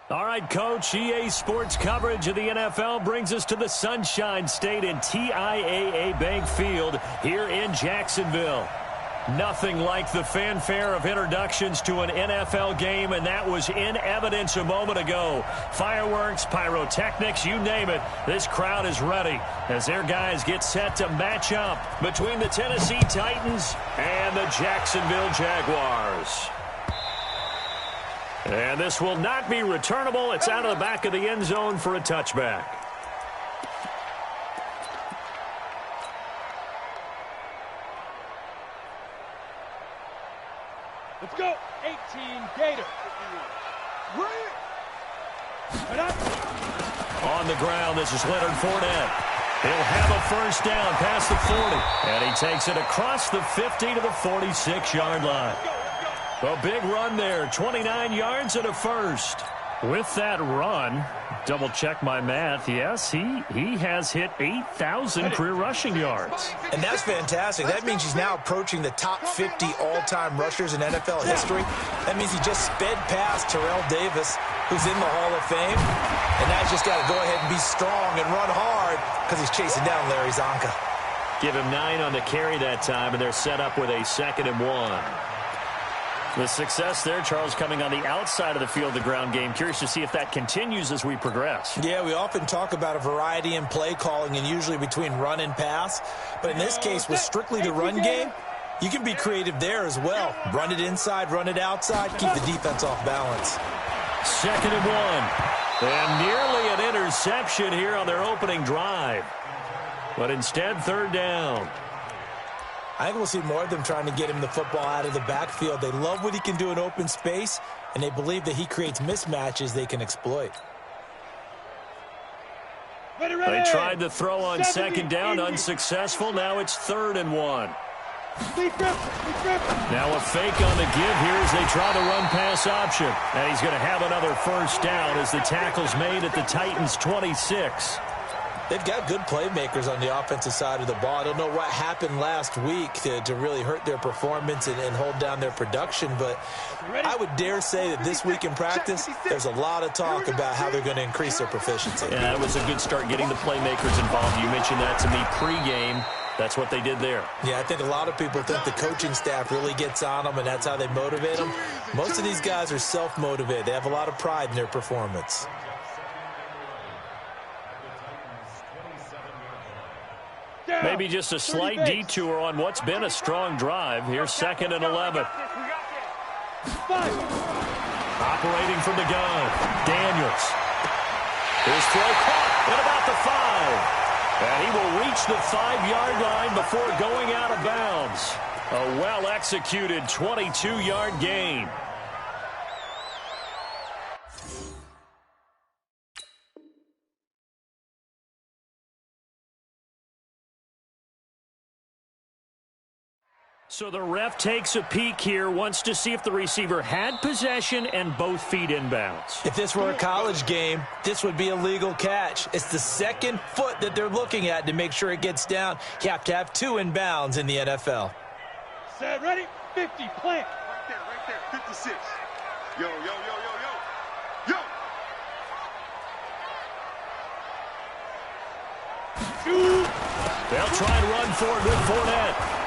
All right, Coach, EA Sports coverage of the NFL brings us to the Sunshine State in TIAA Bank Field here in Jacksonville. Nothing like the fanfare of introductions to an NFL game, and that was in evidence a moment ago. Fireworks, pyrotechnics, you name it, this crowd is ready as their guys get set to match up between the Tennessee Titans and the Jacksonville Jaguars. And this will not be returnable. It's out of the back of the end zone for a touchback. Let's go. 18 Gator. On the ground, this is Leonard Fournette. He'll have a first down past the 40. And he takes it across the 50 to the 46-yard line. A big run there, 29 yards and a first. With that run, double-check my math, yes, he has hit 8,000 career rushing yards. And that's fantastic. That means he's now approaching the top 50 all-time rushers in NFL history. That means he just sped past Terrell Davis, who's in the Hall of Fame. And now he's just got to go ahead and be strong and run hard because he's chasing down Larry Zonka. Give him 9 on the carry that time, and they're set up with a 2nd and 1. The success there, Charles, coming on the outside of the field, the ground game. Curious to see if that continues as we progress. Yeah, we often talk about a variety in play calling and usually between run and pass. But in this case, with strictly the run game, you can be creative there as well. Run it inside, run it outside, keep the defense off balance. 2nd and 1. And nearly an interception here on their opening drive. But instead, 3rd down. I think we'll see more of them trying to get him the football out of the backfield. They love what he can do in open space, and they believe that he creates mismatches they can exploit. They tried to throw on 2nd down, unsuccessful. Now it's 3rd and 1. Now a fake on the give here as they try the run-pass option. And he's going to have another first down as the tackle's made at the Titans' 26. They've got good playmakers on the offensive side of the ball. I don't know what happened last week to really hurt their performance and hold down their production, but I would dare say that this week in practice, there's a lot of talk about how they're going to increase their proficiency. Yeah, that was a good start getting the playmakers involved. You mentioned that to me pregame. That's what they did there. Yeah, I think a lot of people think the coaching staff really gets on them, and that's how they motivate them. Most of these guys are self-motivated. They have a lot of pride in their performance. Maybe just a slight detour on what's been a strong drive. Here's 2nd and 11. Operating from the gun, Daniels. His throw caught at about the 5. And he will reach the 5-yard line before going out of bounds. A well-executed 22-yard gain. So the ref takes a peek here, wants to see if the receiver had possession and both feet inbounds. If this were a college game, this would be a legal catch. It's the 2nd foot that they're looking at to make sure it gets down. You have to have 2 inbounds in the NFL. Set, ready, 50, plant. Right there, 56. Yo, yo, yo, yo, yo, yo. They'll try and run for it with Fournette.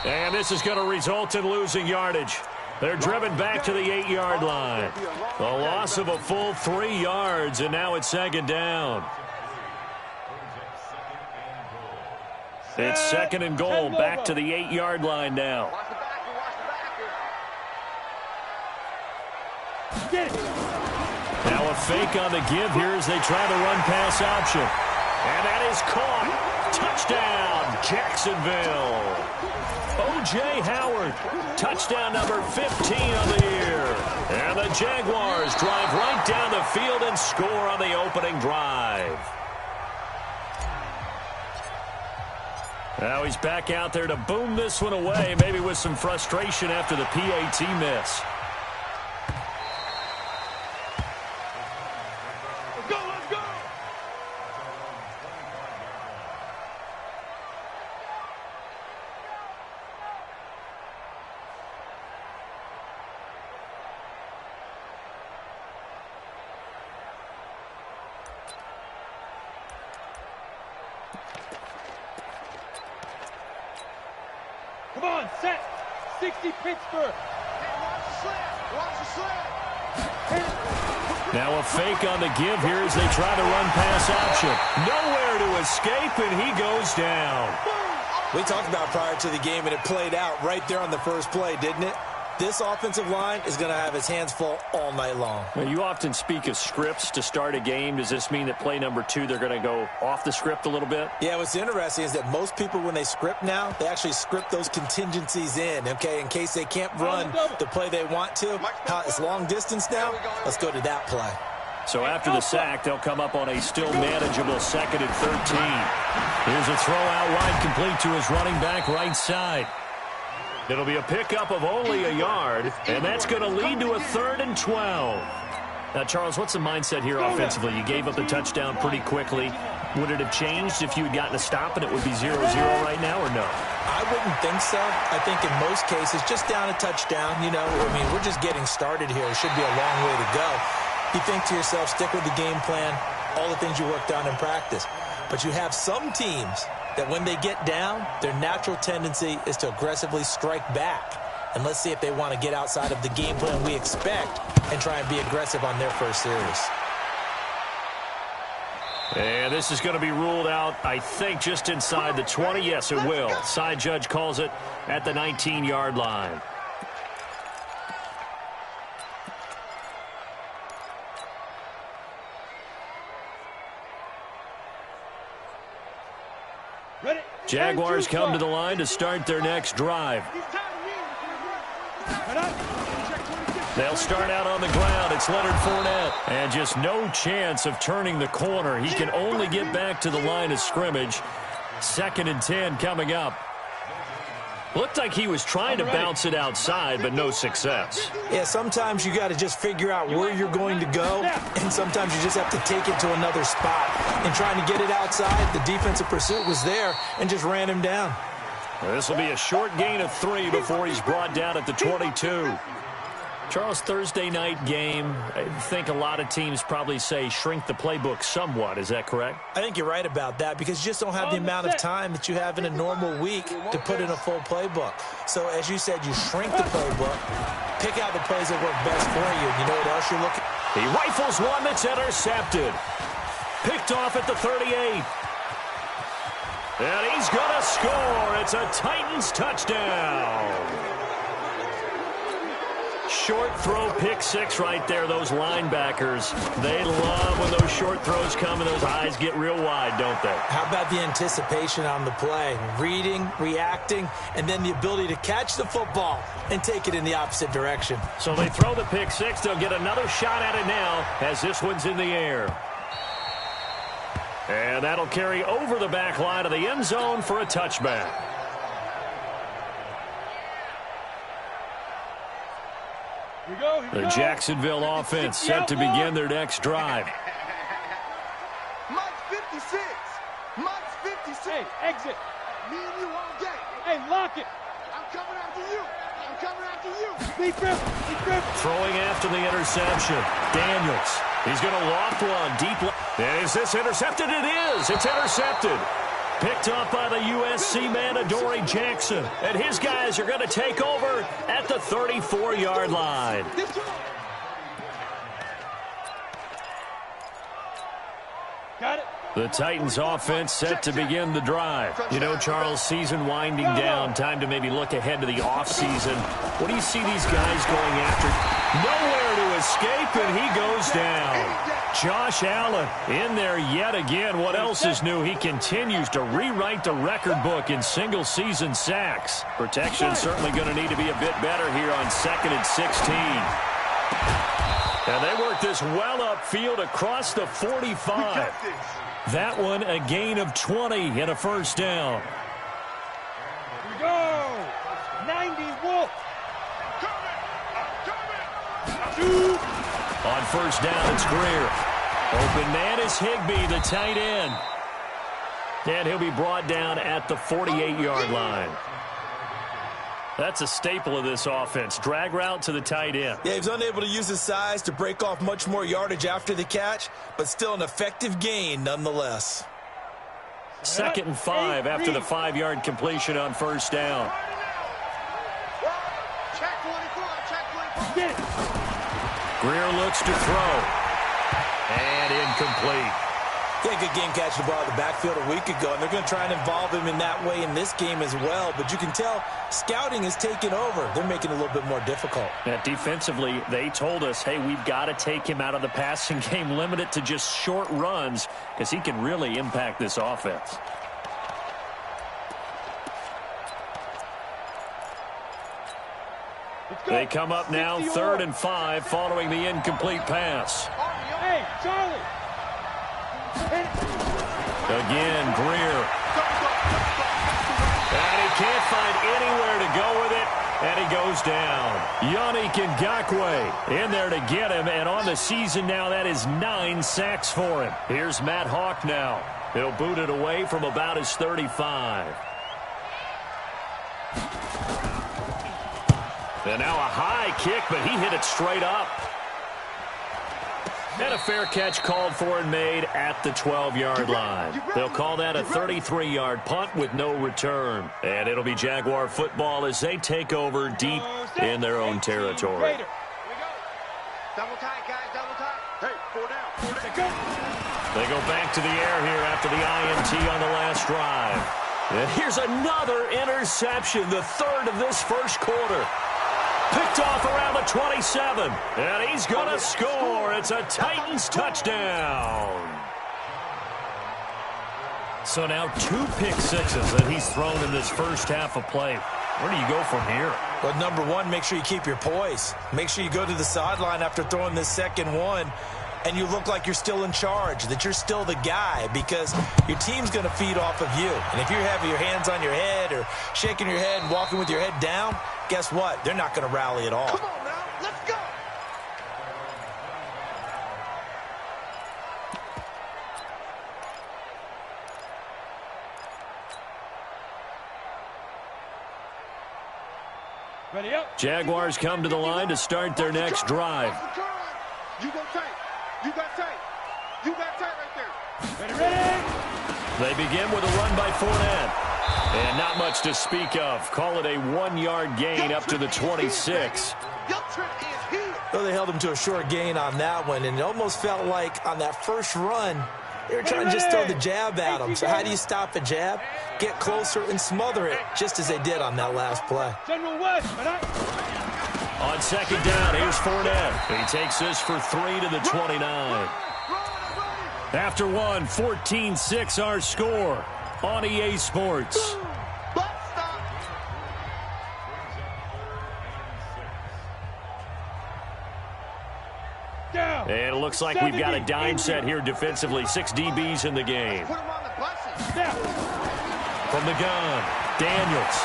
And this is going to result in losing yardage. They're driven back to the 8-yard line. The loss of a full 3 yards, and now it's 2nd down. It's 2nd and goal, back to the 8-yard line now. Now a fake on the give here as they try the run-pass option. And that is caught. Touchdown, Jacksonville. O.J. Howard, touchdown number 15 on the year. And the Jaguars drive right down the field and score on the opening drive. Now he's back out there to boom this one away, maybe with some frustration after the PAT miss. Come on, set. 60 Pittsburgh. Watch the slant. Now a fake on the give here as they try the run-pass option. Nowhere to escape, and he goes down. We talked about prior to the game, and it played out right there on the first play, didn't it? This offensive line is going to have its hands full all night long. Well, you often speak of scripts to start a game. Does this mean that play number 2, they're going to go off the script a little bit? Yeah, what's interesting is that most people, when they script now, they actually script those contingencies in, okay, in case they can't run the play they want to. It's long distance now. Let's go to that play. So after the sack, they'll come up on a still manageable 2nd and 13. Here's a throw out wide, complete to his running back right side. It'll be a pickup of only a yard, and that's going to lead to a 3rd and 12. Now, Charles, what's the mindset here offensively? You gave up the touchdown pretty quickly. Would it have changed if you had gotten a stop and it would be 0-0 right now, or no? I wouldn't think so. I think in most cases, just down a touchdown, you know, I mean, we're just getting started here. It should be a long way to go. You think to yourself, stick with the game plan, all the things you worked on in practice. But you have some teams that when they get down, their natural tendency is to aggressively strike back. And let's see if they want to get outside of the game plan we expect and try and be aggressive on their first series. And this is going to be ruled out, I think, just inside the 20. Yes, it will. Side judge calls it at the 19-yard line. Jaguars come to the line to start their next drive. They'll start out on the ground. It's Leonard Fournette. And just no chance of turning the corner. He can only get back to the line of scrimmage. 2nd and 10 coming up. Looked like he was trying to bounce it outside, but no success. Yeah, sometimes you got to just figure out where you're going to go, and sometimes you just have to take it to another spot. And trying to get it outside, the defensive pursuit was there and just ran him down. Well, this will be a short gain of 3 before he's brought down at the 22. Charles, Thursday night game, I think a lot of teams probably say shrink the playbook somewhat. Is that correct? I think you're right about that because you just don't have the amount of time that you have in a normal week to put in a full playbook. So, as you said, you shrink the playbook, pick out the plays that work best for you. You know what else you're looking for? He rifles one that's intercepted. Picked off at the 38. And he's going to score. It's a Titans touchdown. Short throw, pick 6 right there. Those linebackers, they love when those short throws come and those eyes get real wide, don't they? How about the anticipation on the play? Reading, reacting, and then the ability to catch the football and take it in the opposite direction. So they throw the pick 6. They'll get another shot at it now as this one's in the air. And that'll carry over the back line of the end zone for a touchback. The Jacksonville offense set to begin their next drive. Mike's 56. Mike's 56. Hey, exit. Me and you all day. Hey, lock it. I'm coming after you. I'm coming after you. Deep grip. Deep grip. Throwing after the interception. Daniels. He's going to loft one deep. And is this intercepted? It is. It's intercepted. Picked up by the USC man, Adoree Jackson. And his guys are going to take over at the 34-yard line. Got it. The Titans offense set to begin the drive. You know, Charles, season winding down. Time to maybe look ahead to the offseason. What do you see these guys going after? Nowhere to escape, and he goes down. Josh Allen in there yet again. What else is new? He continues to rewrite the record book in single-season sacks. Protection certainly going to need to be a bit better here on 2nd and 16. And they work this well upfield across the 45. That one a gain of 20 and a first down. Here we go. 90 Wolf. On first down, it's Greer. Open man is Higbee, the tight end. And he'll be brought down at the 48-yard line. That's a staple of this offense. Drag route to the tight end. Yeah, he was unable to use his size to break off much more yardage after the catch, but still an effective gain nonetheless. 2nd and 5 after the 5-yard completion on first down. Greer looks to throw. And incomplete. He had a good game catching the ball in the backfield a week ago, and they're going to try and involve him in that way in this game as well. But you can tell scouting is taking over. They're making it a little bit more difficult. Defensively, they told us, hey, we've got to take him out of the passing game, limit it to just short runs, because he can really impact this offense. They come up now 3rd and 5 following the incomplete pass. Hey, Charlie. Again, Greer. And he can't find anywhere to go with it, and he goes down. Yannick Ngakoue in there to get him, and on the season now, that is 9 sacks for him. Here's Matt Hawk now. He'll boot it away from about his 35. And now a high kick, but he hit it straight up. And a fair catch called for and made at the 12-yard line. They'll call that a 33-yard punt with no return. And it'll be Jaguar football as they take over deep in their own territory. Double tight, guys, double tight. Hey, 4 down. They go back to the air here after the INT on the last drive. And here's another interception, the 3rd of this first quarter. Picked off around the 27, and he's going to score. It's a Titans touchdown. So now 2 pick sixes that he's thrown in this first half of play. Where do you go from here? Well, number one, make sure you keep your poise. Make sure you go to the sideline after throwing this second one, and you look like you're still in charge, that you're still the guy, because your team's going to feed off of you. And if you're having your hands on your head or shaking your head and walking with your head down, guess what? They're not going to rally at all. Come on now, let's go. Ready up. Jaguars come to the line to start their next drive. You go tight. You got tight. You got tight right there. Ready. They begin with a run by Fournette. And not much to speak of. Call it a 1-yard gain up to the 26. Well, they held him to a short gain on that one, and it almost felt like on that first run, they were trying to just throw the jab at him. So how do you stop a jab? Get closer and smother it, just as they did on that last play. General West, on 2nd down, here's Fournette. He takes this for 3 to the 29. After one, 14-6 our score on EA Sports. And it looks like we've got a dime set here defensively. 6 DBs in the game. From the gun, Daniels.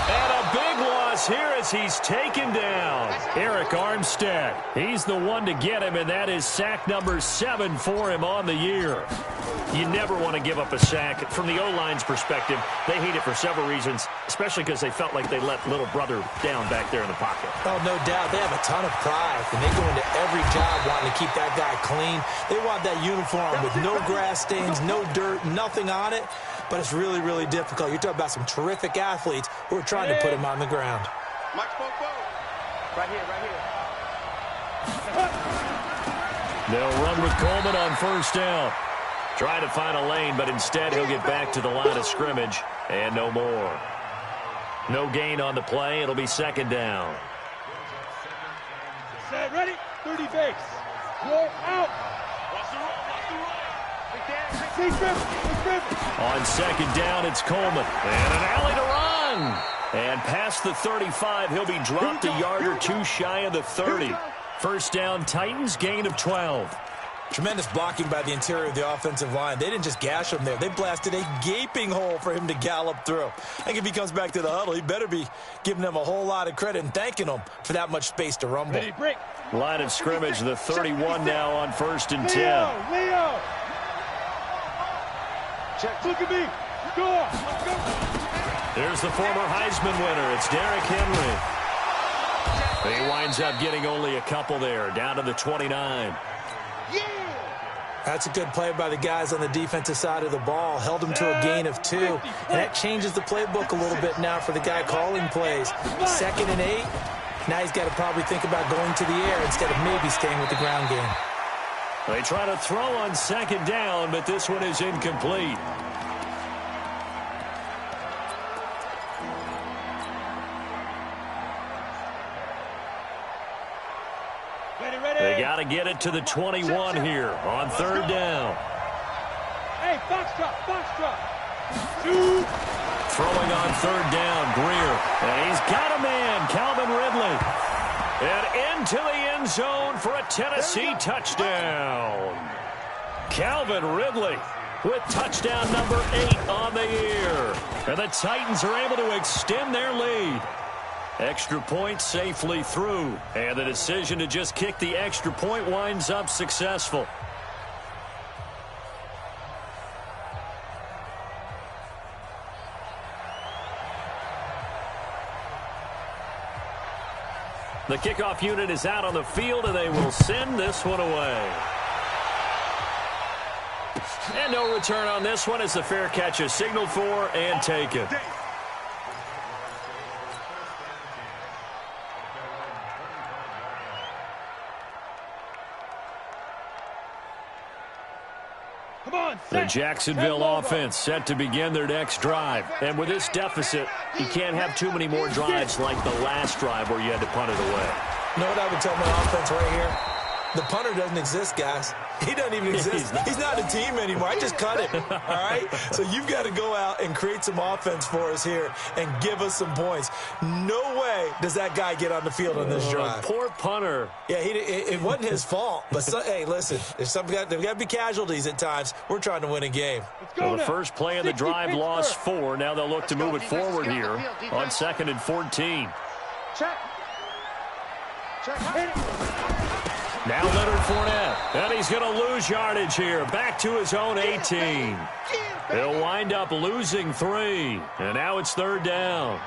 And a big loss here as he's taken down. Eric Armstead. He's the one to get him, and that is sack number 7 for him on the year. You never want to give up a sack. From the O-line's perspective, they hate it for several reasons, especially because they felt like they let little brother down back there in the pocket. Oh, no doubt. They have a ton of pride, and they go into every job wanting to keep that guy clean. They want that uniform with no grass stains, no dirt, nothing on it, but it's really, really difficult. You're talking about some terrific athletes who are trying to put him on the ground. Mike Popo. Right here, right here. They'll run with Coleman on first down. Trying to find a lane, but instead he'll get back to the line of scrimmage, and no more. No gain on the play. It'll be 2nd down. Set, ready, 30 base. Roll out. On 2nd down, it's Coleman. And an alley to run. And past the 35, he'll be dropped a yard or 2 shy of the 30. First down, Titans, gain of 12. Tremendous blocking by the interior of the offensive line. They didn't just gash him there. They blasted a gaping hole for him to gallop through. I think if he comes back to the huddle, he better be giving them a whole lot of credit and thanking them for that much space to rumble. Ready, break. Line of scrimmage, the 31 now on 1st and 10. Leo. Check. Look at me. Go on. Let's go. There's the former Heisman winner. It's Derrick Henry. He winds up getting only a couple there, down to the 29. That's a good play by the guys on the defensive side of the ball. Held them to a gain of 2. And that changes the playbook a little bit now for the guy calling plays. 2nd and 8. Now he's got to probably think about going to the air instead of maybe staying with the ground game. They try to throw on 2nd down, but this one is incomplete. They got to get it to the 21 here on 3rd down. Hey, box drop. Throwing on 3rd down, Greer. And he's got a man, Calvin Ridley. And into the end zone for a Tennessee touchdown. Calvin Ridley with touchdown number 8 on the year. And the Titans are able to extend their lead. Extra point safely through. And the decision to just kick the extra point winds up successful. The kickoff unit is out on the field, and they will send this one away. And no return on this one as the fair catch is signaled for and taken. The Jacksonville offense set to begin their next drive. And with this deficit, you can't have too many more drives like the last drive where you had to punt it away. You know what I would tell my offense right here? The punter doesn't exist, guys. He doesn't even exist. He's not a team anymore. I just cut him, all right? So you've got to go out and create some offense for us here and give us some points. No way does that guy get on the field on this drive. Poor punter. Yeah, it wasn't his fault. But, hey, listen, there's got to be casualties at times. We're trying to win a game. So the first play of the drive lost 4. Now they'll look to move it forward here on 2nd and 14. Check. Hit it. Now Leonard Fournette, and he's going to lose yardage here, back to his own 18. He'll wind up losing 3, and now it's 3rd down.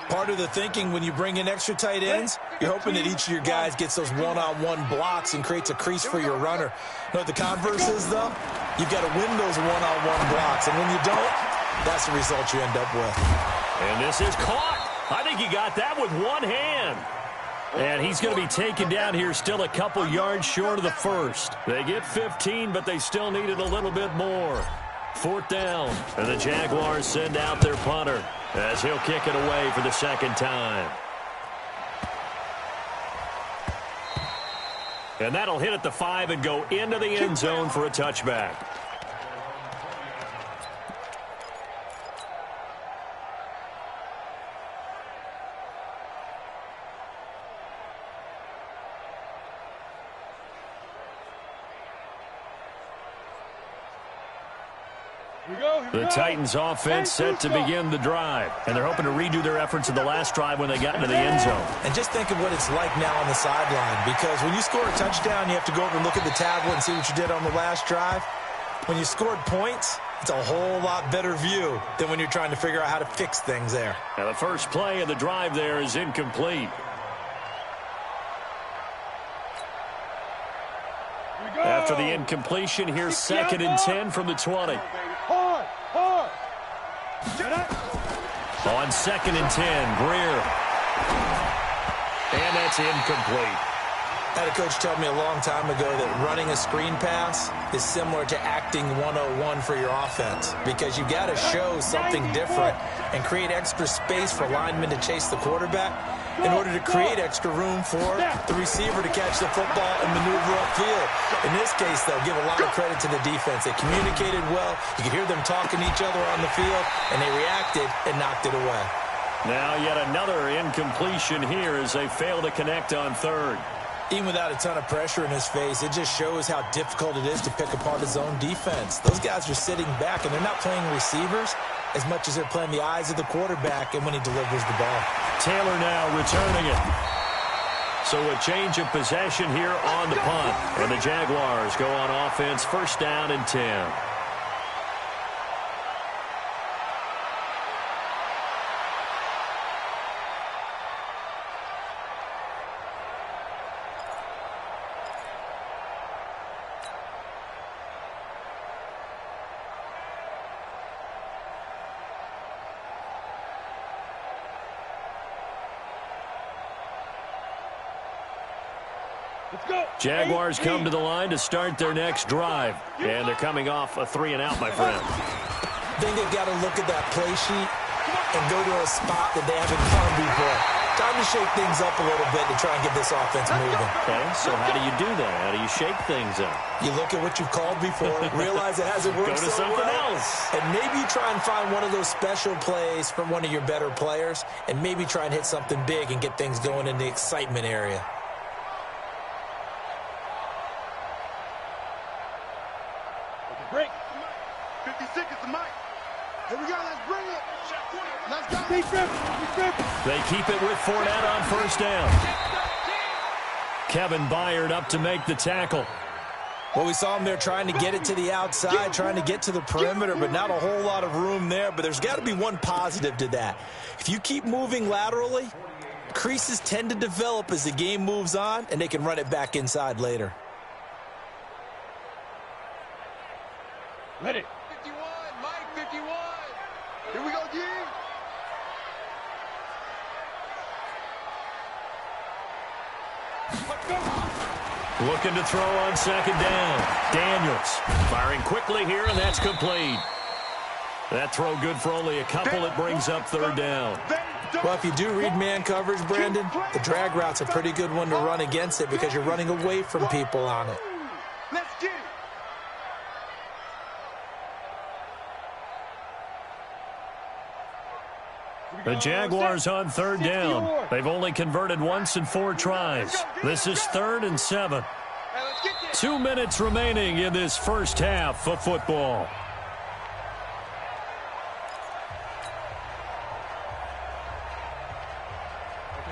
Part of the thinking when you bring in extra tight ends, you're hoping that each of your guys gets those one-on-one blocks and creates a crease for your runner. You know what the converse is, though? You've got to win those one-on-one blocks, and when you don't, that's the result you end up with. And this is caught. I think he got that with one hand. And he's going to be taken down here still a couple yards short of the first. They get 15, but they still needed a little bit more. 4th down, and the Jaguars send out their punter as he'll kick it away for the 2nd time. And that'll hit at the 5 and go into the end zone for a touchback. The Titans offense set to begin the drive, and they're hoping to redo their efforts in the last drive when they got into the end zone. And just think of what it's like now on the sideline, because when you score a touchdown, you have to go over and look at the tablet and see what you did on the last drive. When you scored points, it's a whole lot better view than when you're trying to figure out how to fix things there. Now the first play of the drive there is incomplete. After the incompletion, here's 2nd and 10 from the 20. Hard. On 2nd and 10, Greer. And that's incomplete. I had a coach tell me a long time ago that running a screen pass is similar to acting 101 for your offense, because you've got to show something different and create extra space for linemen to chase the quarterback in order to create extra room for the receiver to catch the football and maneuver upfield. In this case, they'll give a lot of credit to the defense. They communicated well. You could hear them talking to each other on the field, and they reacted and knocked it away. Now yet another incompletion here as they fail to connect on 3rd. Even without a ton of pressure in his face, it just shows how difficult it is to pick apart his own defense. Those guys are sitting back, and they're not playing receivers as much as they're playing the eyes of the quarterback and when he delivers the ball. Taylor now returning it. So a change of possession here on the punt. And the Jaguars go on offense, 1st down and 10. Let's go. Jaguars come to the line to start their next drive. And they're coming off a 3-and-out, my friend. I think they've got to look at that play sheet and go to a spot that they haven't gone before. Time to shake things up a little bit to try and get this offense moving. Okay, so how do you do that? How do you shake things up? You look at what you've called before, realize it hasn't worked Go to so something well, else. and maybe try and find one of those special plays from one of your better players, and maybe try and hit something big and get things going in the excitement area. Break. 56 is the mic. Here we go. Let's bring it. Let's go. They keep it with Fournette on first down. Kevin Byard up to make the tackle. Well, we saw him there trying to get it to the outside, trying to get to the perimeter, but not a whole lot of room there. But there's got to be one positive to that. If you keep moving laterally, creases tend to develop as the game moves on, and they can run it back inside later. Let it. 51, Mike, 51. Here we go, G. Let's go. Looking to throw on second down. Daniels firing quickly here, and that's complete. That throw good for only a couple. It brings up third down. Well, if you do read man coverage, Brandon, the drag route's a pretty good one to run against it because you're running away from people on it. Let's get it. The Jaguars on third down. They've only converted once in 4 tries. This is 3rd and 7. 2 minutes remaining in this first half of football.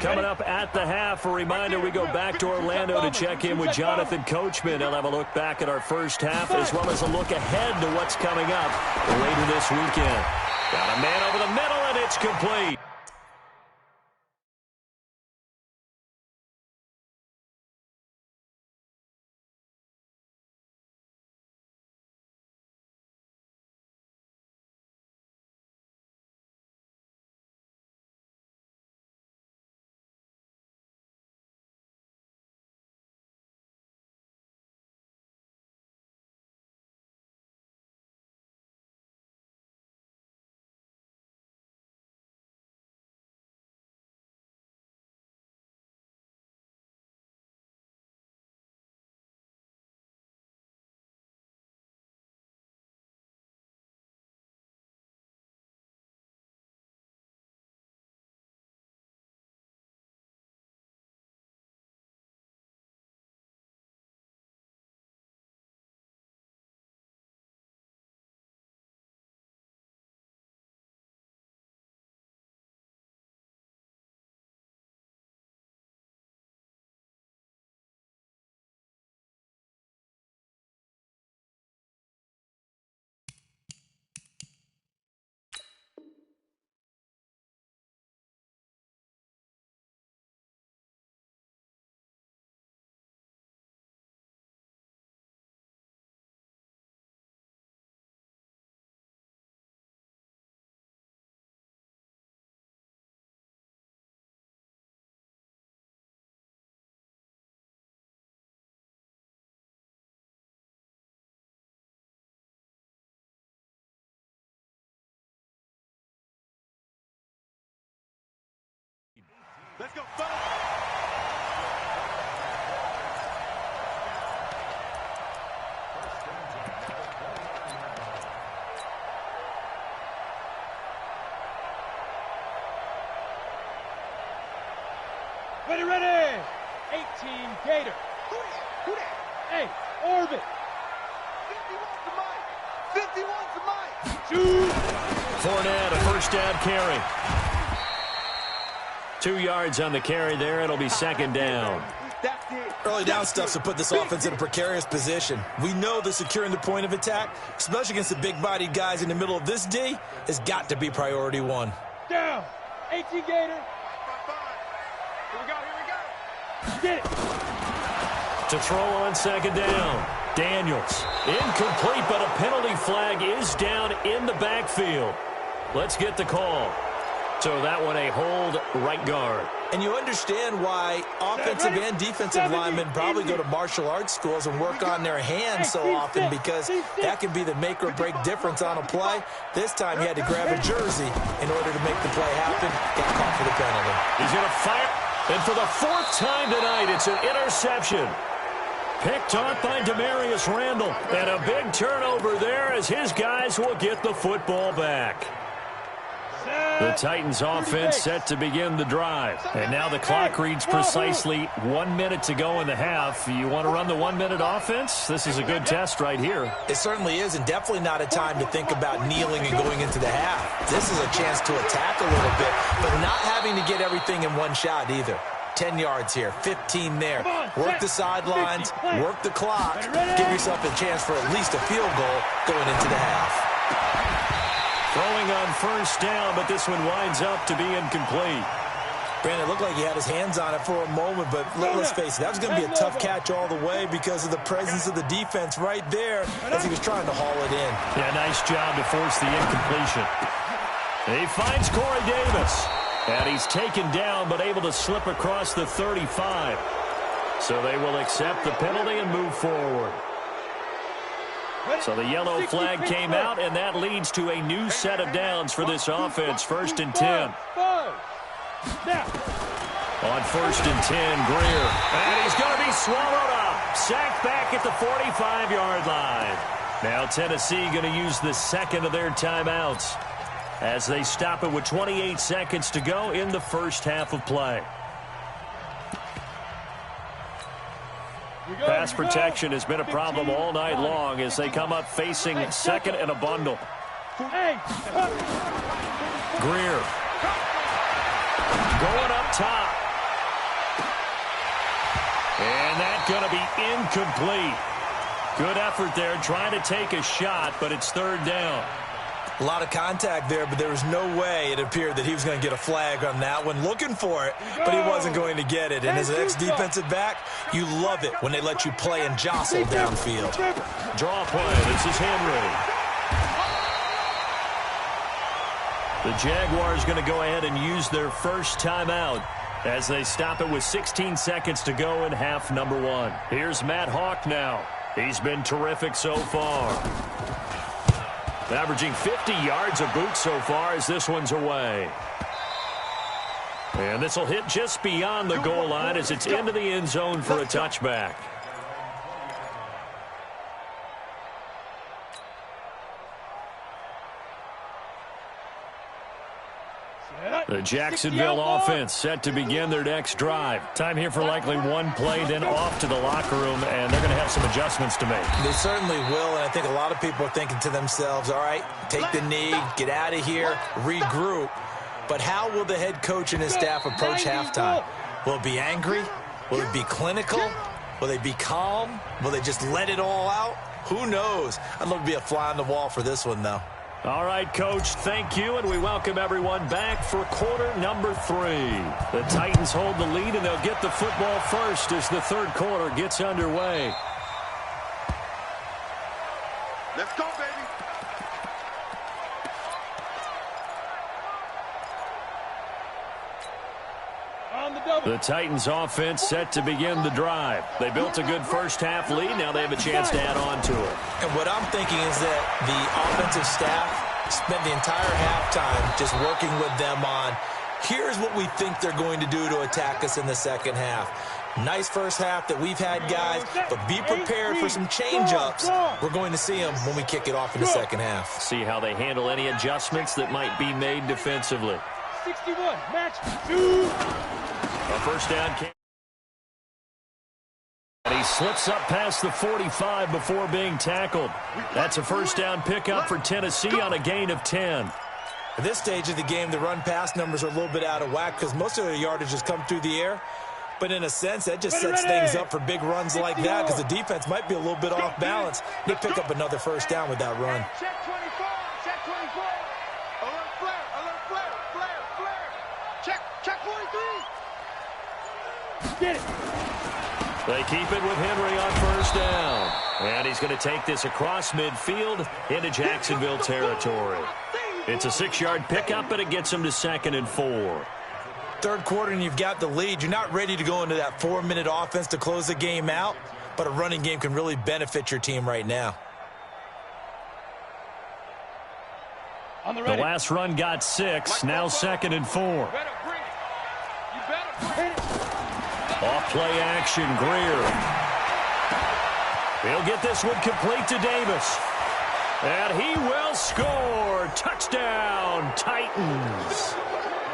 Coming up at the half, a reminder we go back to Orlando to check in with Jonathan Coachman. He'll have a look back at our first half as well as a look ahead to what's coming up later this weekend. Got a man over the middle, and it's complete. Let's go, fellas. Ready, ready. 18 Gator. Who that? Hey, Orbit. 51's the mic. 51's the mic. Shoot. Fournette, a first down carry. 2 yards on the carry there. It'll be second down. That's it. Early down stuff to put this offense in a precarious position. We know that securing the point of attack, especially against the big-bodied guys in the middle of this D, has got to be priority one. Down. 18 Gator. 5-5. Here we go. Get it. To throw on second down. Daniels. Incomplete, but a penalty flag is down in the backfield. Let's get the call. So that one a hold right guard. And you understand why offensive and defensive linemen probably go to martial arts schools and work on their hands so often, because that can be the make or break difference on a play. This time he had to grab a jersey in order to make the play happen. Got caught for the penalty. He's going to fire. And for the 4th time tonight, it's an interception. Picked off by Demarius Randall. And a big turnover there as his guys will get the football back. The Titans offense set to begin the drive. And now the clock reads precisely 1 minute to go in the half. You want to run the 1 minute offense? This is a good test right here. It certainly is, and definitely not a time to think about kneeling and going into the half. This is a chance to attack a little bit, but not having to get everything in one shot either. 10 yards here, 15 there. Work the sidelines, work the clock. Give yourself a chance for at least a field goal going into the half. Throwing on first down, but this one winds up to be incomplete. Brandon, it looked like he had his hands on it for a moment, but let's face it, that was going to be a tough catch all the way because of the presence of the defense right there as he was trying to haul it in. Yeah, nice job to force the incompletion. He finds Corey Davis, and he's taken down but able to slip across the 35. So they will accept the penalty and move forward. So the yellow flag came out, and that leads to a new set of downs for this offense. 1st and 10. On 1st and 10, Greer. And he's going to be swallowed up. Sacked back at the 45-yard line. Now Tennessee going to use the second of their timeouts as they stop it with 28 seconds to go in the first half of play. Pass protection has been a problem all night long as they come up facing 2nd and a bundle. Greer. Going up top. And that's going to be incomplete. Good effort there trying to take a shot, but it's 3rd down. A lot of contact there, but there was no way it appeared that he was going to get a flag on that one. Looking for it, but he wasn't going to get it. And as an ex-defensive back, you love it when they let you play and jostle downfield. Draw play. This is Henry. The Jaguars going to go ahead and use their first timeout as they stop it with 16 seconds to go in half number 1. Here's Matt Hawk now. He's been terrific so far. Averaging 50 yards a boot so far as this one's away. And this will hit just beyond the goal line as it's into the end zone for a touchback. The Jacksonville offense set to begin their next drive. Time here for likely one play, then off to the locker room, and they're going to have some adjustments to make. They certainly will, and I think a lot of people are thinking to themselves, all right, take the knee, get out of here, regroup. But how will the head coach and his staff approach halftime? Will it be angry? Will it be clinical? Will they be calm? Will they just let it all out? Who knows? I'd love to be a fly on the wall for this one, though. All right, Coach, thank you, and we welcome everyone back for quarter number 3. The Titans hold the lead, and they'll get the football first as the third quarter gets underway. Let's go, baby. The Titans offense set to begin the drive. They built a good first half lead. Now they have a chance to add on to it. And what I'm thinking is that the offensive staff spent the entire halftime just working with them on, here's what we think they're going to do to attack us in the second half. Nice first half that we've had, guys, but be prepared for some change-ups. We're going to see them when we kick it off in the second half. See how they handle any adjustments that might be made defensively. 61, match 2. A first down. And he slips up past the 45 before being tackled. That's a first down pickup for Tennessee on a gain of 10. At this stage of the game, the run-pass numbers are a little bit out of whack because most of their yardage has come through the air. But in a sense, that just sets things up for big runs like that because the defense might be a little bit off balance. They pick up another first down with that run. Check 24, check 24. Alert flare, flare. Check 43. Get it. They keep it with Henry on first down. And he's going to take this across midfield into Jacksonville territory. It's a 6-yard pickup, but it gets him to 2nd and 4. Third quarter and you've got the lead. You're not ready to go into that 4-minute offense to close the game out, but a running game can really benefit your team right now. The last run got 6, now 2nd and 4. Off play action, Greer. He'll get this one complete to Davis. And he will score. Touchdown, Titans.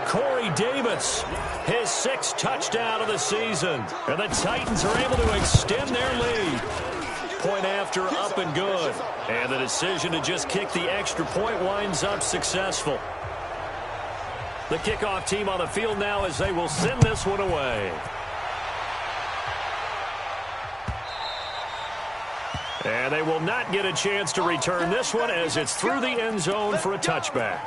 Corey Davis, his 6th touchdown of the season. And the Titans are able to extend their lead. Point after, up and good. And the decision to just kick the extra point winds up successful. The kickoff team on the field now as they will send this one away. And they will not get a chance to return this one as it's through the end zone for a touchback.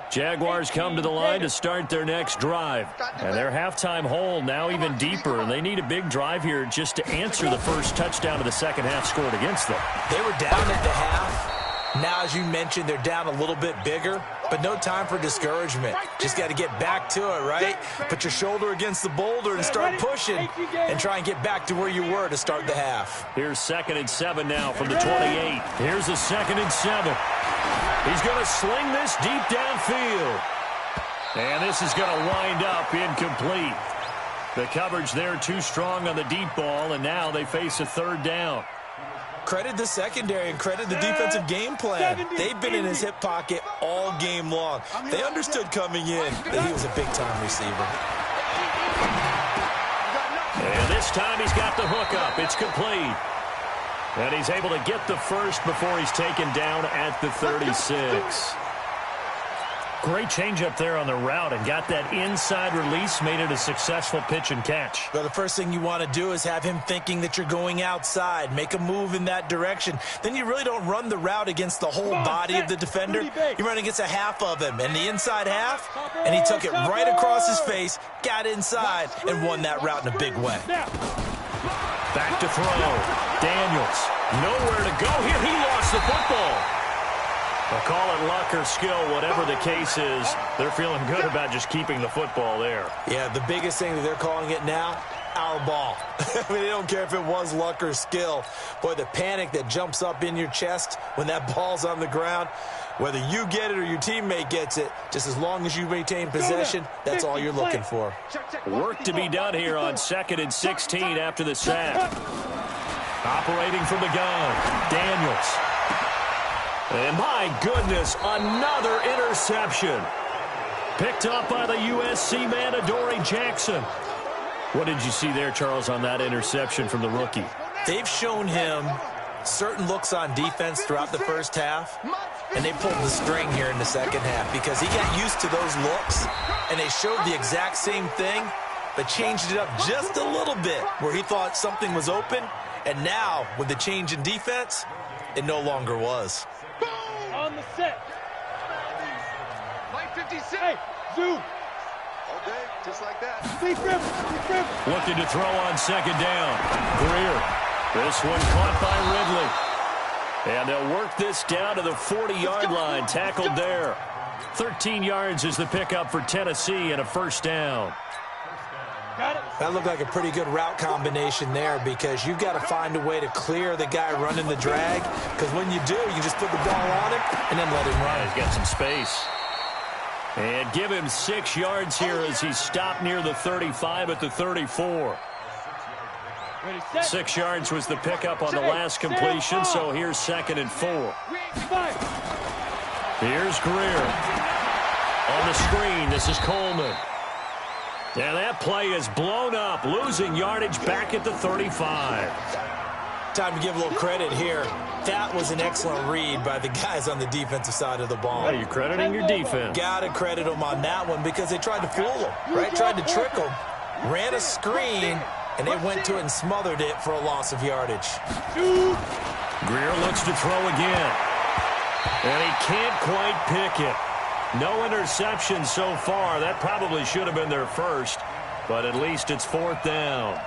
Jaguars come to the line to start their next drive. And their halftime hole now even deeper, and they need a big drive here just to answer the first touchdown of the second half scored against them. They were down at the half. Now, as you mentioned, they're down a little bit bigger, but no time for discouragement. Just got to get back to it, right? Put your shoulder against the boulder and start pushing and try and get back to where you were to start the half. Here's 2nd and 7 now from the 28. Here's a 2nd and 7. He's going to sling this deep downfield. And this is going to wind up incomplete. The coverage there too strong on the deep ball, and now they face a 3rd down. Credit the secondary and credit the defensive game plan. They've been in his hip pocket all game long. They understood coming in that he was a big-time receiver. And this time he's got the hook up. It's complete. And he's able to get the first before he's taken down at the 36. Great change up there on the route and got that inside release, made it a successful pitch and catch. Well, the first thing you want to do is have him thinking that you're going outside, make a move in that direction. Then you really don't run the route against the whole body of the defender. You run against a half of him, and the inside half, and he took it right across his face, got inside, and won that route in a big way. Back to throw. Daniels, nowhere to go here. He lost the football. They'll call it luck or skill, whatever the case is. They're feeling good about just keeping the football there. Yeah, the biggest thing that they're calling it now, our ball. I mean, they don't care if it was luck or skill. Boy, the panic that jumps up in your chest when that ball's on the ground, whether you get it or your teammate gets it, just as long as you retain possession, that's all you're looking for. Work to be done here on 2nd and 16 after the sack. Operating from the gun, Daniels. And my goodness, another interception. Picked up by the USC man, Adoree Jackson. What did you see there, Charles, on that interception from the rookie? They've shown him certain looks on defense throughout the first half, and they pulled the string here in the second half because he got used to those looks, and they showed the exact same thing, but changed it up just a little bit where he thought something was open, and now, with the change in defense, it no longer was. On the set. Line 56. Hey, zoom. All day, just like that. Deep river. Looking to throw on 2nd down. Greer. This one caught by Ridley. And they'll work this down to the 40-yard line. Tackled there. 13 yards is the pickup for Tennessee and a 1st down. Got it. That looked like a pretty good route combination there because you've got to find a way to clear the guy running the drag, because when you do, you just put the ball on him and then let him run. He's got some space. And give him 6 yards here as he stopped near the 35 at the 34. 6 yards was the pickup on the last completion, so here's 2nd and 4. Here's Greer. On the screen, this is Coleman. And that play is blown up, losing yardage back at the 35. Time to give a little credit here. That was an excellent read by the guys on the defensive side of the ball. Are you crediting your defense? Got to credit them on that one because they tried to fool him, right? Tried to trick him. Ran a screen, and they went to it and smothered it for a loss of yardage. Greer looks to throw again. And he can't quite pick it. No interception so far. That probably should have been their first, but at least it's 4th down.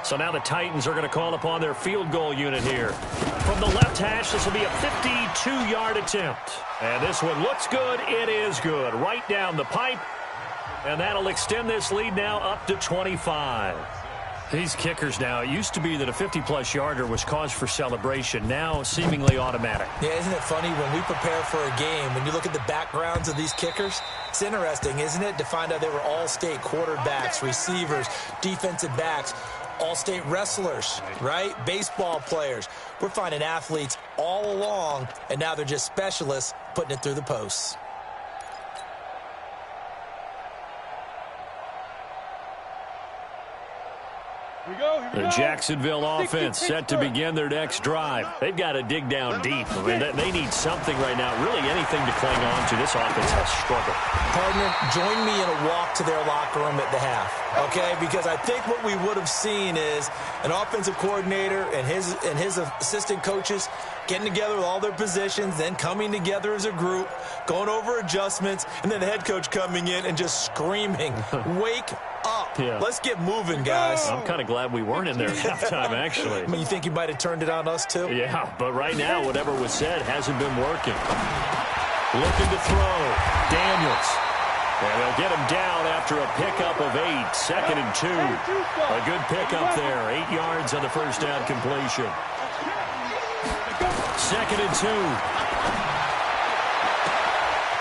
So now the Titans are going to call upon their field goal unit here. From the left hash, this will be a 52-yard attempt. And this one looks good. It is good. Right down the pipe. And that'll extend this lead now up to 25. These kickers now, it used to be that a 50-plus yarder was cause for celebration. Now seemingly automatic. Yeah, isn't it funny when we prepare for a game, when you look at the backgrounds of these kickers, it's interesting, isn't it, to find out they were all-state quarterbacks, receivers, defensive backs, all-state wrestlers, right? Baseball players. We're finding athletes all along, and now they're just specialists putting it through the posts. The Jacksonville offense set to begin their next drive. They've got to dig down deep. I mean, they need something right now, really anything to cling on to. This offense has struggled. Partner, join me in a walk to their locker room at the half, okay? Because I think what we would have seen is an offensive coordinator and his assistant coaches getting together with all their positions, then coming together as a group, going over adjustments, and then the head coach coming in and just screaming, wake up. Yeah. Let's get moving, guys. I'm kind of glad we weren't in there at halftime, actually. I mean, you think you might have turned it on us, too? Yeah, but right now, whatever was said hasn't been working. Looking to throw. Daniels. And they'll get him down after a pickup of 8. 2nd and 2. A good pickup there. 8 yards on the first down completion. 2nd and 2.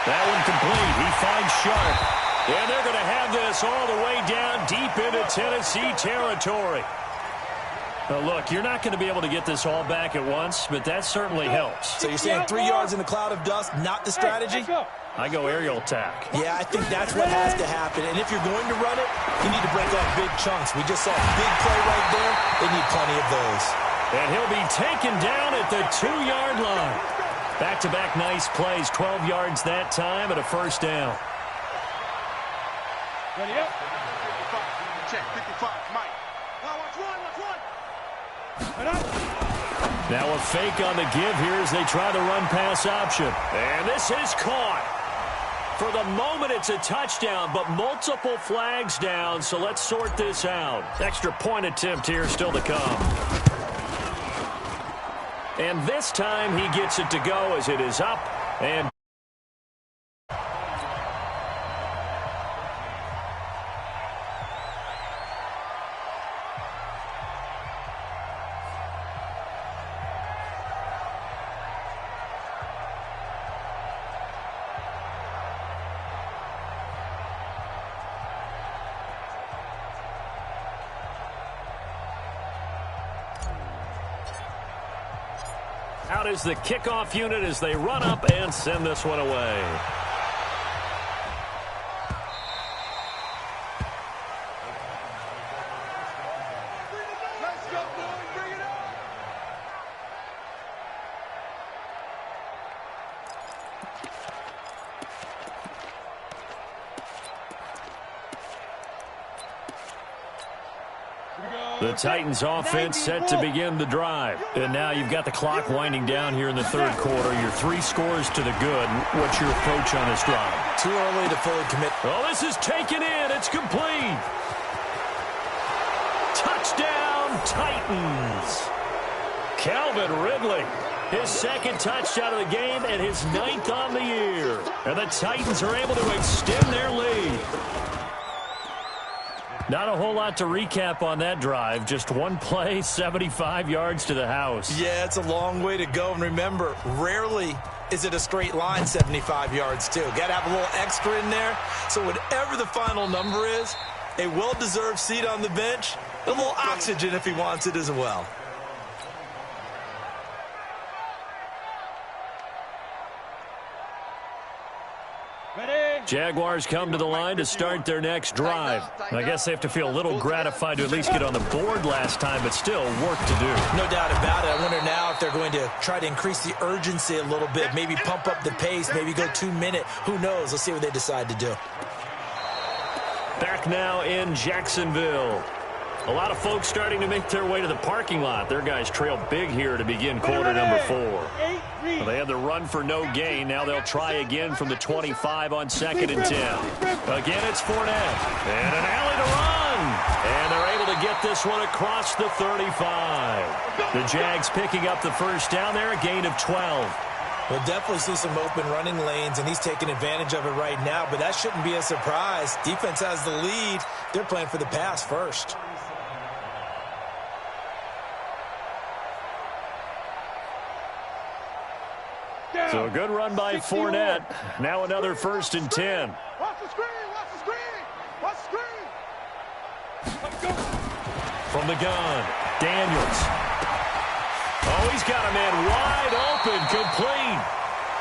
That one complete. He finds Sharp. And they're going to have this all the way down deep into Tennessee territory. Now look, you're not going to be able to get this all back at once, but that certainly helps. So you're saying 3 yards in a cloud of dust, not the strategy? I go aerial attack. Yeah, I think that's what has to happen. And if you're going to run it, you need to break off big chunks. We just saw a big play right there. They need plenty of those. And he'll be taken down at the 2-yard line. Back-to-back nice plays, 12 yards that time and a first down. Ready up. Check 55, Mike. Now watch one. Now a fake on the give here as they try the run-pass option. And this is caught. For the moment, it's a touchdown, but multiple flags down, so let's sort this out. Extra point attempt here still to come. And this time he gets it to go as it is up and out is the kickoff unit as they run up and send this one away. The Titans offense set to begin the drive. And now you've got the clock winding down here in the third quarter. Your 3 scores to the good. What's your approach on this drive? Too early to fully commit. Oh, this is taken in. It's complete. Touchdown, Titans. Calvin Ridley. His 2nd touchdown of the game and his 9th on the year. And the Titans are able to extend their lead. Not a whole lot to recap on that drive. Just one play, 75 yards to the house. Yeah, it's a long way to go. And remember, rarely is it a straight line 75 yards, too. Got to have a little extra in there. So whatever the final number is, a well-deserved seat on the bench, a little oxygen if he wants it as well. Jaguars come to the line to start their next drive. I guess they have to feel a little gratified to at least get on the board last time, but still work to do. No doubt about it. I wonder now if they're going to try to increase the urgency a little bit, maybe pump up the pace, maybe go 2-minute. Who knows? Let's see what they decide to do. Back now in Jacksonville. A lot of folks starting to make their way to the parking lot. Their guys trail big here to begin quarter number 4. Well, they had the run for no gain. Now they'll try again from the 25 on 2nd and 10. Again, it's Fournette. And an alley to run. And they're able to get this one across the 35. The Jags picking up the first down there, a gain of 12. We'll definitely see some open running lanes, and he's taking advantage of it right now, but that shouldn't be a surprise. Defense has the lead. They're playing for the pass first. So a good run by Fournette. Now another 1st and 10. Watch the screen, watch the screen, watch the screen. From the gun, Daniels. Oh, he's got a man wide open, complete.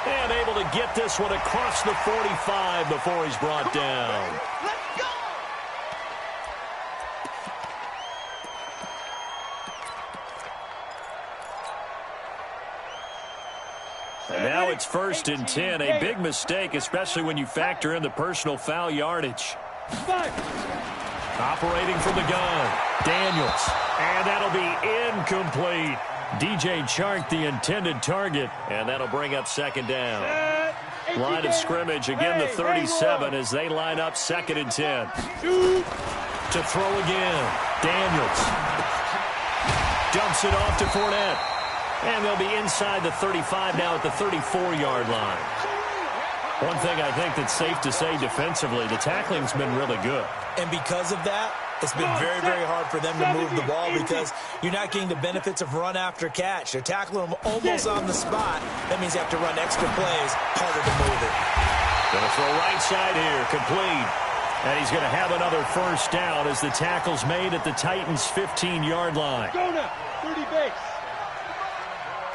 And able to get this one across the 45 before he's brought down. Let's go. And now it's 1st and 10. A big mistake, especially when you factor in the personal foul yardage. Operating from the gun, Daniels. And that'll be incomplete. DJ Chark, the intended target. And that'll bring up 2nd down. Line of scrimmage, again the 37 as they line up 2nd and 10. To throw again, Daniels. Dumps it off to Fournette. And they'll be inside the 35 now at the 34-yard line. One thing I think that's safe to say defensively, the tackling's been really good. And because of that, it's been very, very hard for them to move the ball because you're not getting the benefits of run after catch. They're tackling them almost on the spot. That means you have to run extra plays, harder to move it. Gonna throw right side here, complete. And he's going to have another first down as the tackle's made at the Titans' 15-yard line. Go now, 30 base.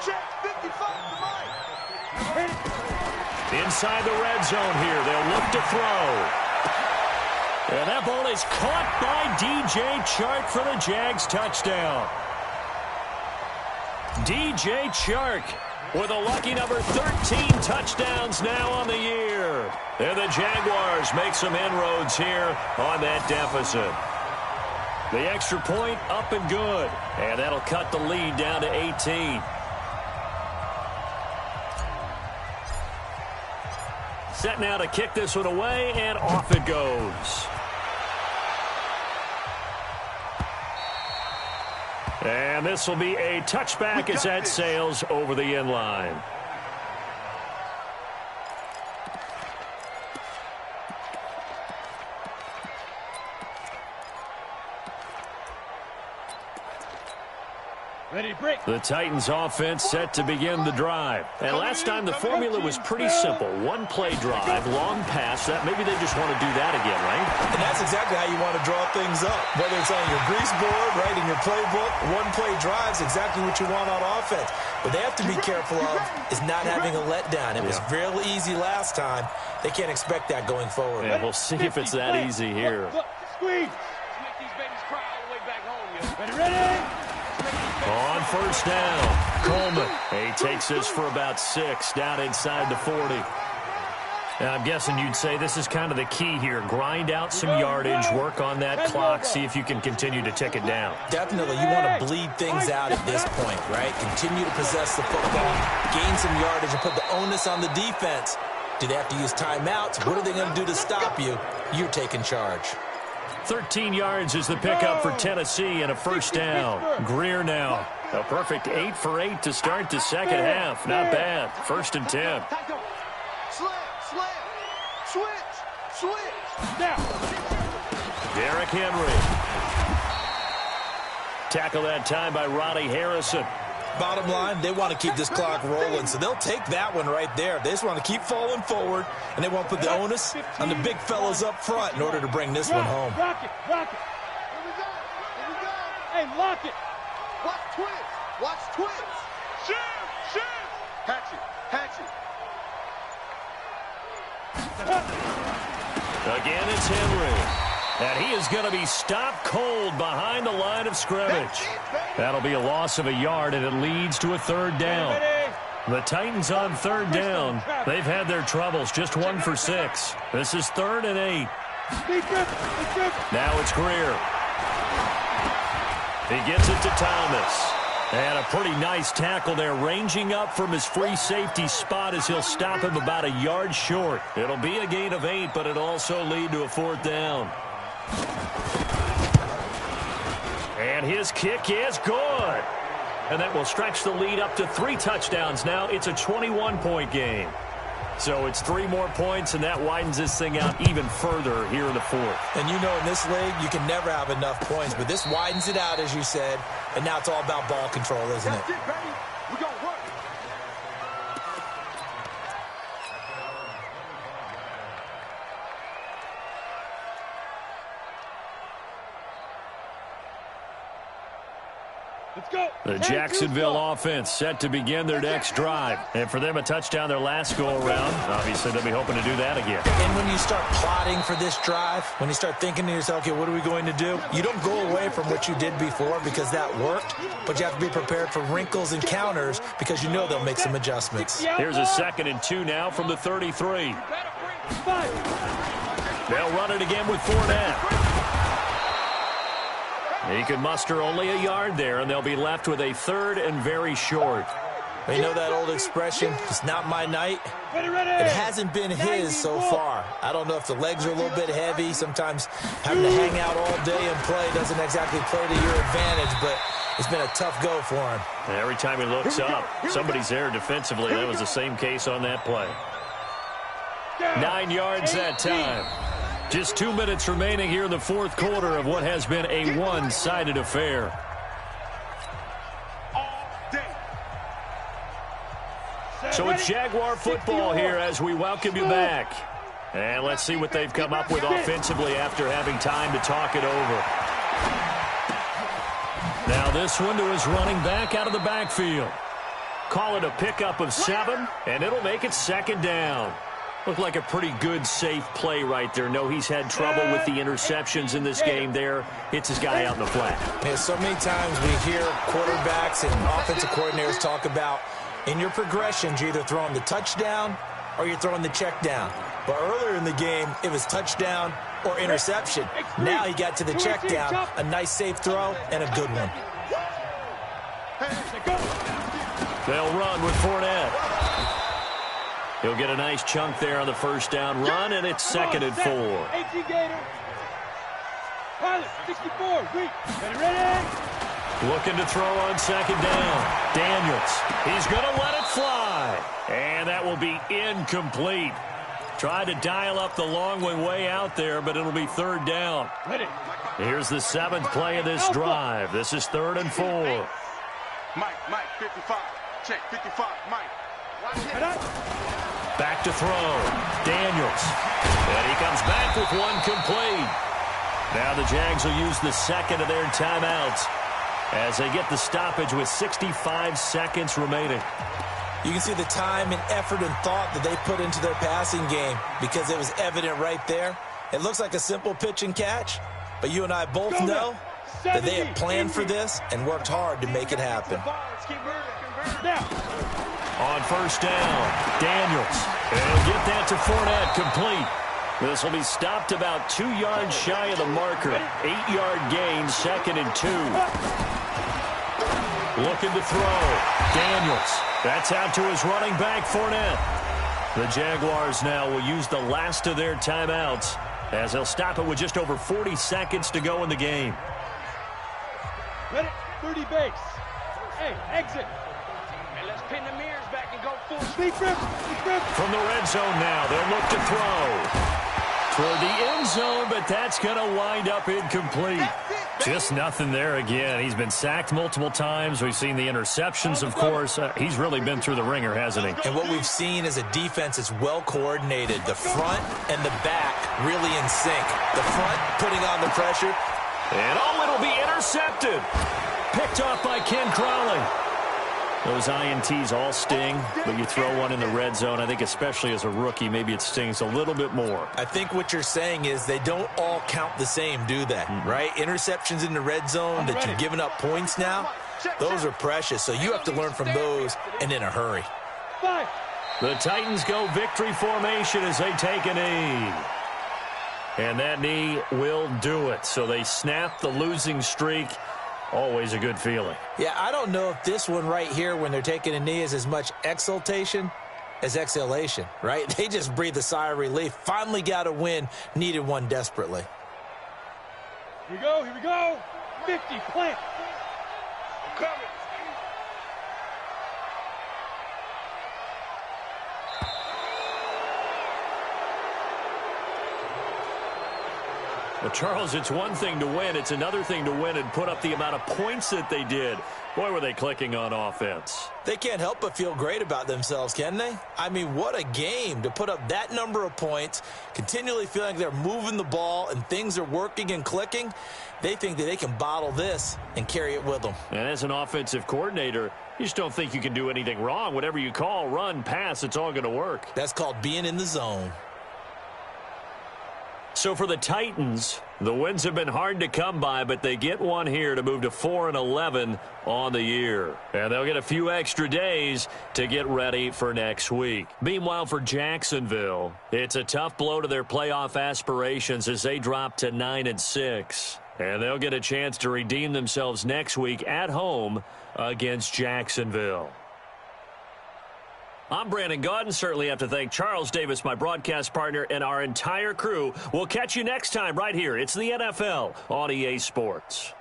Check 55 to Mike. Inside the red zone here, they'll look to throw. And that ball is caught by DJ Chark for the Jags touchdown. DJ Chark with a lucky number 13 touchdowns now on the year. And the Jaguars make some inroads here on that deficit. The extra point up and good. And that'll cut the lead down to 18. Set now to kick this one away, and off it goes. And this will be a touchback as that sails over the end line. Ready to break. The Titans offense set to begin the drive. And last time the formula was pretty simple. One play drive, long pass. That maybe they just want to do that again, right? And that's exactly how you want to draw things up. Whether it's on your grease board, right, in your playbook, one play drive is exactly what you want on offense. What they have to be careful of is not having a letdown. It was real easy last time. They can't expect that going forward. Yeah, we'll see if it's that easy here. Look, squeeze. Make these babies cry all the way back home, yo. Ready? On first down, Coleman. He takes this for about 6 down inside the 40. Now, I'm guessing you'd say this is kind of the key here. Grind out some yardage, work on that clock, see if you can continue to tick it down. Definitely, you want to bleed things out at this point, right? Continue to possess the football, gain some yardage, and put the onus on the defense. Do they have to use timeouts? What are they going to do to stop you? You're taking charge. 13 yards is the pickup for Tennessee and a first down. Greer now. A perfect 8 for 8 to start the second half. Not bad. 1st and 10. Slam, slam, switch, switch. Now. Derrick Henry. Tackle that time by Ronnie Harrison. Bottom line, they want to keep this clock rolling, so they'll take that one right there. They just want to keep falling forward, and they want to put the onus on the big fellas up front in order to bring this one home. Rock it, rock it. Here we go, here we go. Hey, lock it. Watch twins, watch twins. Shift, shift. Hatchet, hatchet. Again, it's Henry. And he is going to be stopped cold behind the line of scrimmage. That'll be a loss of a yard, and it leads to a 3rd down. The Titans on 3rd down. They've had their troubles, just 1 for 6. This is 3rd and 8. Now it's Greer. He gets it to Thomas. And a pretty nice tackle there, ranging up from his free safety spot as he'll stop him about a yard short. It'll be a gain of 8, but it'll also lead to a 4th down. And his kick is good. And that will stretch the lead up to 3 touchdowns now. It's a 21-point game. So it's 3 more points, and that widens this thing out even further here in the 4th. And you know in this league, you can never have enough points, but this widens it out, as you said, and now it's all about ball control, isn't it? Get ready. We're going to work. Let's go. The Jacksonville offense set to begin their next drive. And for them, a touchdown their last go-around. Obviously, they'll be hoping to do that again. And when you start plotting for this drive, when you start thinking to yourself, okay, what are we going to do? You don't go away from what you did before because that worked, but you have to be prepared for wrinkles and counters because you know they'll make some adjustments. Here's a 2nd and 2 now from the 33. They'll run it again with Fournette. He could muster only a yard there, and they'll be left with a 3rd and very short. You know that old expression, it's not my night? It hasn't been his so far. I don't know if the legs are a little bit heavy. Sometimes having to hang out all day and play doesn't exactly play to your advantage, but it's been a tough go for him. And every time he looks up, somebody's there defensively. That was the same case on that play. 9 yards that time. Just 2 minutes remaining here in the 4th quarter of what has been a one-sided affair. So it's Jaguar football here as we welcome you back. And let's see what they've come up with offensively after having time to talk it over. Now this one to his running back out of the backfield. Call it a pickup of 7, and it'll make it 2nd down. Looked like a pretty good, safe play right there. No, he's had trouble with the interceptions in this game there. Hits his guy out in the flat. Yeah, so many times we hear quarterbacks and offensive coordinators talk about in your progressions, you're either throwing the touchdown or you're throwing the check down. But earlier in the game, it was touchdown or interception. Now he got to the check down, a nice safe throw, and a good one. They'll run with Fournette. He'll get a nice chunk there on the 1st down run, and it's 2nd and 4. Pilot, 64, ready? Looking to throw on 2nd down. Daniels, he's going to let it fly. And that will be incomplete. Tried to dial up the long way out there, but it'll be 3rd down. Ready. Here's the 7th play of this drive. This is 3rd and 4. Mike, 55. Check, 55, Mike. Back to throw. Daniels. And he comes back with one complete. Now the Jags will use the 2nd of their timeouts as they get the stoppage with 65 seconds remaining. You can see the time and effort and thought that they put into their passing game because it was evident right there. It looks like a simple pitch and catch, but you and I both know that they have planned for this and worked hard to make it happen. On 1st down, Daniels. And he'll get that to Fournette, complete. This will be stopped about 2 yards shy of the marker. 8-yard gain, 2nd and 2. Looking to throw. Daniels. That's out to his running back, Fournette. The Jaguars now will use the last of their timeouts as they'll stop it with just over 40 seconds to go in the game. Ready, 30 base. Hey, exit. And let's pin the mirrors back and go full Speed grip. From the red zone now, they'll look to throw. Toward the end zone, but that's going to wind up incomplete. Just nothing there again. He's been sacked multiple times. We've seen the interceptions, of course. He's really been through the ringer, hasn't he? And what we've seen is a defense that's well coordinated. The front and the back really in sync. The front putting on the pressure. And it'll be intercepted. Picked off by Ken Crowley. Those INTs all sting, but you throw one in the red zone, I think especially as a rookie, maybe it stings a little bit more. I think what you're saying is they don't all count the same, do they? Right? Interceptions in the red zone that you're giving up points now, those are precious. So you have to learn from those and in a hurry. The Titans go victory formation as they take a knee. And that knee will do it. So they snap the losing streak always a good feeling. Yeah, I don't know if this one right here when they're taking a knee is as much exultation as exhalation, right? They just breathe a sigh of relief. Finally got a win, needed one desperately. Here we go. 50, plant. I'm coming. Well, Charles, it's one thing to win. It's another thing to win and put up the amount of points that they did. Boy, were they clicking on offense. They can't help but feel great about themselves, can they? I mean, what a game to put up that number of points, continually feeling they're moving the ball and things are working and clicking. They think that they can bottle this and carry it with them. And as an offensive coordinator, you just don't think you can do anything wrong. Whatever you call, run, pass, it's all going to work. That's called being in the zone. So for the Titans, the wins have been hard to come by, but they get one here to move to 4-11 on the year. And they'll get a few extra days to get ready for next week. Meanwhile, for Jacksonville, it's a tough blow to their playoff aspirations as they drop to 9-6. And they'll get a chance to redeem themselves next week at home against Jacksonville. I'm Brandon Gaudin. Certainly have to thank Charles Davis, my broadcast partner, and our entire crew. We'll catch you next time right here. It's the NFL on EA Sports.